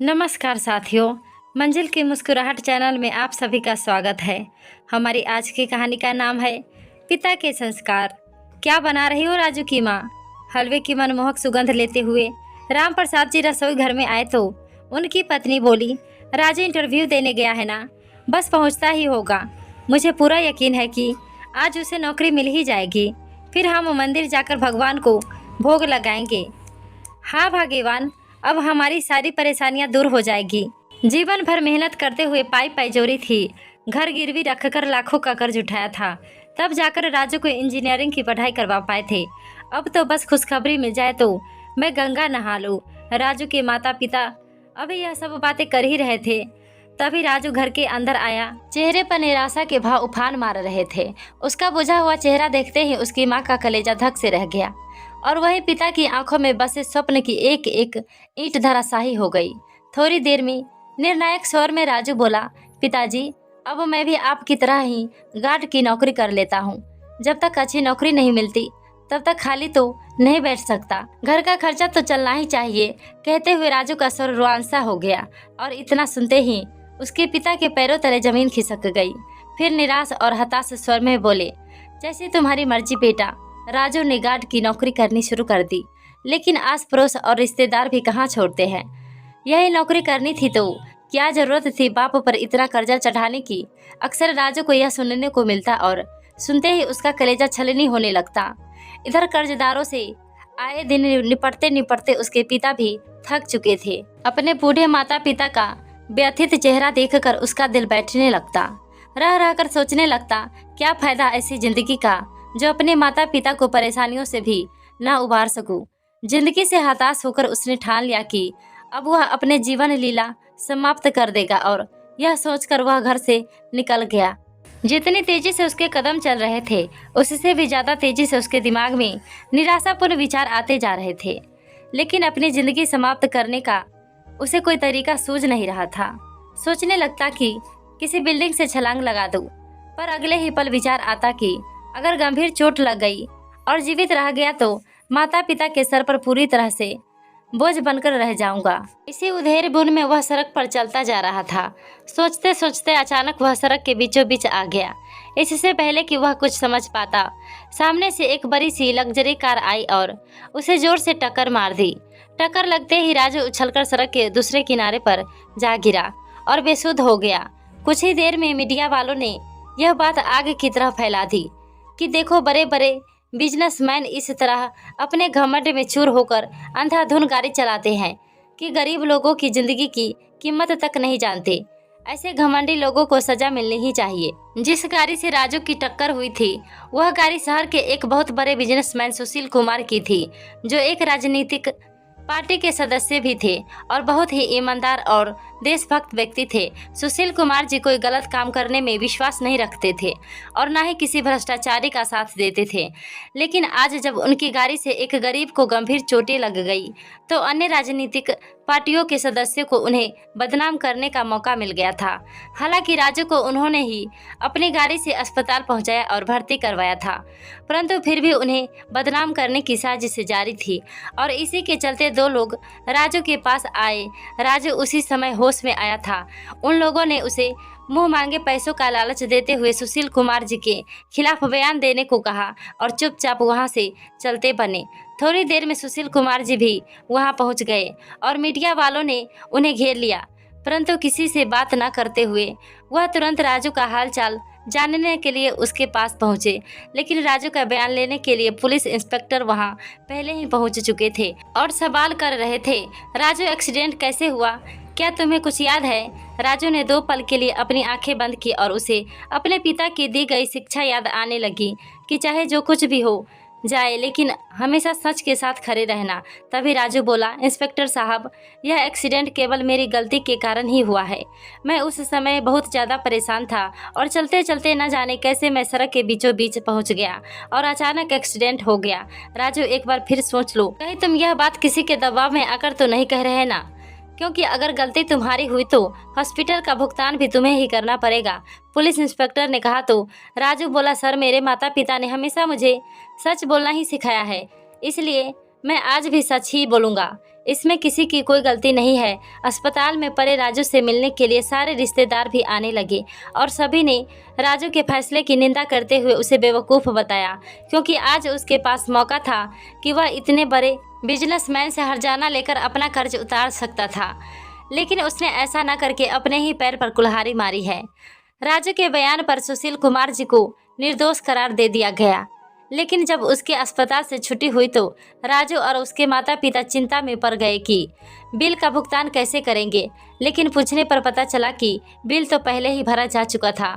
नमस्कार साथियों, मंजिल की मुस्कुराहट चैनल में आप सभी का स्वागत है। हमारी आज की कहानी का नाम है पिता के संस्कार। क्या बना रही हो राजू की माँ? हलवे की मनमोहक सुगंध लेते हुए राम प्रसाद जी रसोई घर में आए तो उनकी पत्नी बोली, राजू इंटरव्यू देने गया है ना, बस पहुँचता ही होगा। मुझे पूरा यकीन है कि आज उसे नौकरी मिल ही जाएगी। फिर हम मंदिर जाकर भगवान को भोग लगाएंगे। हाँ भाग्यवान, अब हमारी सारी परेशानियां दूर हो जाएगी। जीवन भर मेहनत करते हुए पाई पाई जोड़ी थी, घर गिरवी रखकर लाखों का कर्ज उठाया था, तब जाकर राजू को इंजीनियरिंग की पढ़ाई करवा पाए थे। अब तो बस खुशखबरी मिल जाए तो मैं गंगा नहा लूं। राजू के माता पिता अभी यह सब बातें कर ही रहे थे, तभी राजू घर के अंदर आया। चेहरे पर निराशा के भाव उफान मार रहे थे। उसका बुझा हुआ चेहरा देखते ही उसकी माँ का कलेजा धक से रह गया और वही पिता की आंखों में बसे स्वप्न की एक एक ईंट धराशायी हो गई। थोड़ी देर में निर्णायक स्वर में राजू बोला, पिताजी, अब मैं भी आपकी तरह ही गार्ड की नौकरी कर लेता हूँ। जब तक अच्छी नौकरी नहीं मिलती तब तक खाली तो नहीं बैठ सकता, घर का खर्चा तो चलना ही चाहिए। कहते हुए राजू का स्वर रुआंसा हो गया और इतना सुनते ही उसके पिता के पैरों तले जमीन खिसक गई। फिर निराश और हताश स्वर में बोले, जैसी तुम्हारी मर्जी बेटा। राजू ने गार्ड की नौकरी करनी शुरू कर दी, लेकिन आस पड़ोस और रिश्तेदार भी कहाँ छोड़ते हैं। यही नौकरी करनी थी तो क्या जरूरत थी बाप पर इतना कर्जा चढ़ाने की। अक्सर राजू को यह सुनने को मिलता और सुनते ही उसका कलेजा छलनी होने लगता। इधर कर्जदारों से आए दिन निपटते निपटते उसके पिता भी थक चुके थे। अपने बूढ़े माता पिता का व्यथित चेहरा देखकर उसका दिल बैठने लगता। रह रहकर सोचने लगता, क्या फायदा ऐसी जिंदगी का जो अपने माता पिता को परेशानियों से भी न उबार सकूं। जिंदगी से हताश होकर उसने ठान लिया कि अब वह अपने जीवन लीला समाप्त कर देगा और यह सोचकर वह घर से निकल गया। जितनी तेजी से उसके कदम चल रहे थे उससे भी ज्यादा तेजी से उसके दिमाग में निराशापूर्ण विचार आते जा रहे थे। लेकिन अपनी जिंदगी समाप्त करने का उसे कोई तरीका सूझ नहीं रहा था। सोचने लगता कि किसी बिल्डिंग से छलांग लगा दूं, पर अगले ही पल विचार आता कि अगर गंभीर चोट लग गई और जीवित रह गया तो माता पिता के सर पर पूरी तरह से बोझ बनकर रह जाऊंगा। इसी उधेड़ बुन में वह सड़क पर चलता जा रहा था। सोचते सोचते अचानक वह सड़क के बीचों बीच आ गया। इससे पहले कि वह कुछ समझ पाता, सामने से एक बड़ी सी लग्जरी कार आई और उसे जोर से टक्कर मार दी। टक्कर लगते ही राजू उछलकर सड़क के दूसरे किनारे पर जा गिरा और बेसुध हो गया। कुछ ही देर में मीडिया वालों ने यह बात आग की तरह फैला दी कि देखो, बड़े बड़े बिजनेसमैन इस तरह अपने घमंड में चूर होकर अंधाधुन गाड़ी चलाते हैं कि गरीब लोगों की जिंदगी की कीमत तक नहीं जानते। ऐसे घमंडी लोगों को सजा मिलनी ही चाहिए। जिस गाड़ी से राजू की टक्कर हुई थी वह गाड़ी शहर के एक बहुत बड़े बिजनेसमैन सुशील कुमार की थी, जो एक राजनीतिक पार्टी के सदस्य भी थे और बहुत ही ईमानदार और देशभक्त व्यक्ति थे। सुशील कुमार जी कोई गलत काम करने में विश्वास नहीं रखते थे और न ही किसी भ्रष्टाचारी का साथ देते थे। लेकिन आज जब उनकी गाड़ी से एक गरीब को गंभीर चोटें लग गई तो अन्य राजनीतिक पार्टियों के सदस्यों को उन्हें बदनाम करने का मौका मिल गया था। हालांकि राजू को उन्होंने ही अपनी गाड़ी से अस्पताल पहुंचाया और भर्ती करवाया था, परंतु फिर भी उन्हें बदनाम करने की साजिश जारी थी और इसी के चलते दो लोग राजू के पास आए। राजू उसी समय होश में आया था। उन लोगों ने उसे मुंह मांगे पैसों का लालच देते हुए सुशील कुमार जी के खिलाफ बयान देने को कहा और चुपचाप वहां से चलते बने। थोड़ी देर में सुशील कुमार जी भी वहां पहुंच गए और मीडिया वालों ने उन्हें घेर लिया, परंतु किसी से बात न करते हुए वह तुरंत राजू का हालचाल जानने के लिए उसके पास पहुंचे। लेकिन राजू का बयान लेने के लिए पुलिस इंस्पेक्टर वहां पहले ही पहुंच चुके थे और सवाल कर रहे थे, राजू एक्सीडेंट कैसे हुआ, क्या तुम्हें कुछ याद है? राजू ने 2 पल के लिए अपनी आंखें बंद की और उसे अपने पिता की दी गई शिक्षा याद आने लगी कि चाहे जो कुछ भी हो जाए लेकिन हमेशा सच के साथ खड़े रहना। तभी राजू बोला, इंस्पेक्टर साहब, यह एक्सीडेंट केवल मेरी गलती के कारण ही हुआ है। मैं उस समय बहुत ज़्यादा परेशान था और चलते चलते न जाने कैसे मैं सड़क के बीचों बीच पहुंच गया और अचानक एक्सीडेंट हो गया। राजू, एक बार फिर सोच लो, कहीं तुम यह बात किसी के दबाव में आकर तो नहीं कह रहे ना? क्योंकि अगर गलती तुम्हारी हुई तो हॉस्पिटल का भुगतान भी तुम्हें ही करना पड़ेगा। पुलिस इंस्पेक्टर ने कहा तो राजू बोला, सर, मेरे माता पिता ने हमेशा मुझे सच बोलना ही सिखाया है, इसलिए मैं आज भी सच ही बोलूँगा। इसमें किसी की कोई गलती नहीं है। अस्पताल में पड़े राजू से मिलने के लिए सारे रिश्तेदार भी आने लगे और सभी ने राजू के फैसले की निंदा करते हुए उसे बेवकूफ़ बताया, क्योंकि आज उसके पास मौका था कि वह इतने बड़े बिजनेसमैन से हर्जाना लेकर अपना कर्ज उतार सकता था, लेकिन उसने ऐसा न करके अपने ही पैर पर कुल्हाड़ी मारी है। राजू के बयान पर सुशील कुमार जी को निर्दोष करार दे दिया गया, लेकिन जब उसके अस्पताल से छुट्टी हुई तो राजू और उसके माता पिता चिंता में पड़ गए कि बिल का भुगतान कैसे करेंगे। लेकिन पूछने पर पता चला कि बिल तो पहले ही भरा जा चुका था।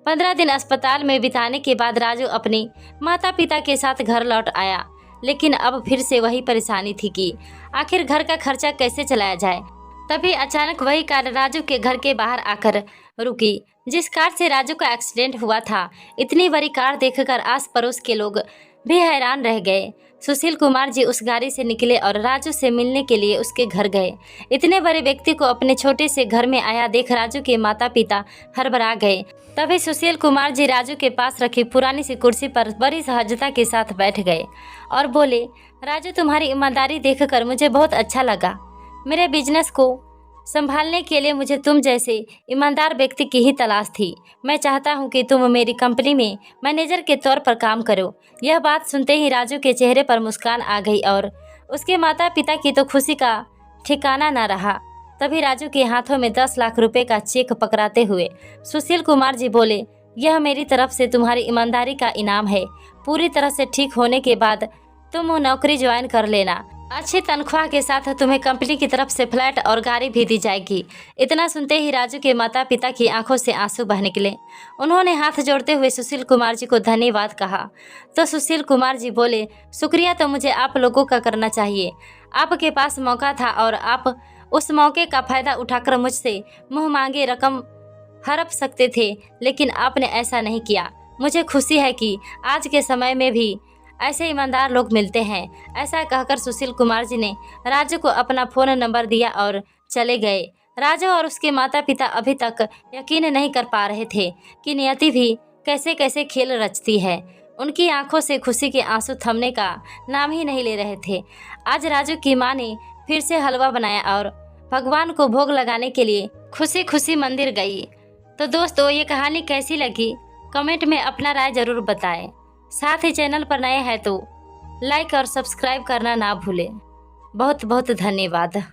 15 दिन अस्पताल में बिताने के बाद राजू अपने माता पिता के साथ घर लौट आया, लेकिन अब फिर से वही परेशानी थी कि आखिर घर का खर्चा कैसे चलाया जाए। तभी अचानक वही कार राजू के घर के बाहर आकर रुकी, जिस कार से राजू का एक्सीडेंट हुआ था। इतनी बड़ी कार देखकर आस पड़ोस के लोग भी हैरान रह गए। सुशील कुमार जी उस गाड़ी से निकले और राजू से मिलने के लिए उसके घर गए। इतने बड़े व्यक्ति को अपने छोटे से घर में आया देख राजू के माता पिता हड़बड़ा गए। तभी सुशील कुमार जी राजू के पास रखी पुरानी सी कुर्सी पर बड़ी सहजता के साथ बैठ गए और बोले, राजू, तुम्हारी ईमानदारी देखकर मुझे बहुत अच्छा लगा। मेरे बिजनेस को संभालने के लिए मुझे तुम जैसे ईमानदार व्यक्ति की ही तलाश थी। मैं चाहता हूं कि तुम मेरी कंपनी में मैनेजर के तौर पर काम करो। यह बात सुनते ही राजू के चेहरे पर मुस्कान आ गई और उसके माता पिता की तो खुशी का ठिकाना न रहा। तभी राजू के हाथों में 10 लाख रुपए का चेक पकड़ाते हुए सुशील कुमार जी बोले, यह मेरी तरफ से तुम्हारी ईमानदारी का इनाम है। पूरी तरह से ठीक होने के बाद तुम वो नौकरी ज्वाइन कर लेना। अच्छी तनख्वाह के साथ तुम्हें कंपनी की तरफ से फ्लैट और गाड़ी भी दी जाएगी। इतना सुनते ही राजू के माता पिता की आंखों से आंसू बह निकले। उन्होंने हाथ जोड़ते हुए सुशील कुमार जी को धन्यवाद कहा तो सुशील कुमार जी बोले, शुक्रिया तो मुझे आप लोगों का करना चाहिए। आपके पास मौका था और आप उस मौके का फायदा उठाकर मुझसे मुँह मांगे रकम हड़प सकते थे, लेकिन आपने ऐसा नहीं किया। मुझे खुशी है कि आज के समय में भी ऐसे ईमानदार लोग मिलते हैं। ऐसा कहकर सुशील कुमार जी ने राजू को अपना फ़ोन नंबर दिया और चले गए। राजू और उसके माता पिता अभी तक यकीन नहीं कर पा रहे थे कि नियति भी कैसे कैसे खेल रचती है। उनकी आंखों से खुशी के आंसू थमने का नाम ही नहीं ले रहे थे। आज राजू की माँ ने फिर से हलवा बनाया और भगवान को भोग लगाने के लिए खुशी खुशी मंदिर गई। तो दोस्तों, ये कहानी कैसी लगी कमेंट में अपना राय ज़रूर बताएं। साथ ही चैनल पर नए हैं तो लाइक और सब्सक्राइब करना ना भूलें। बहुत बहुत धन्यवाद।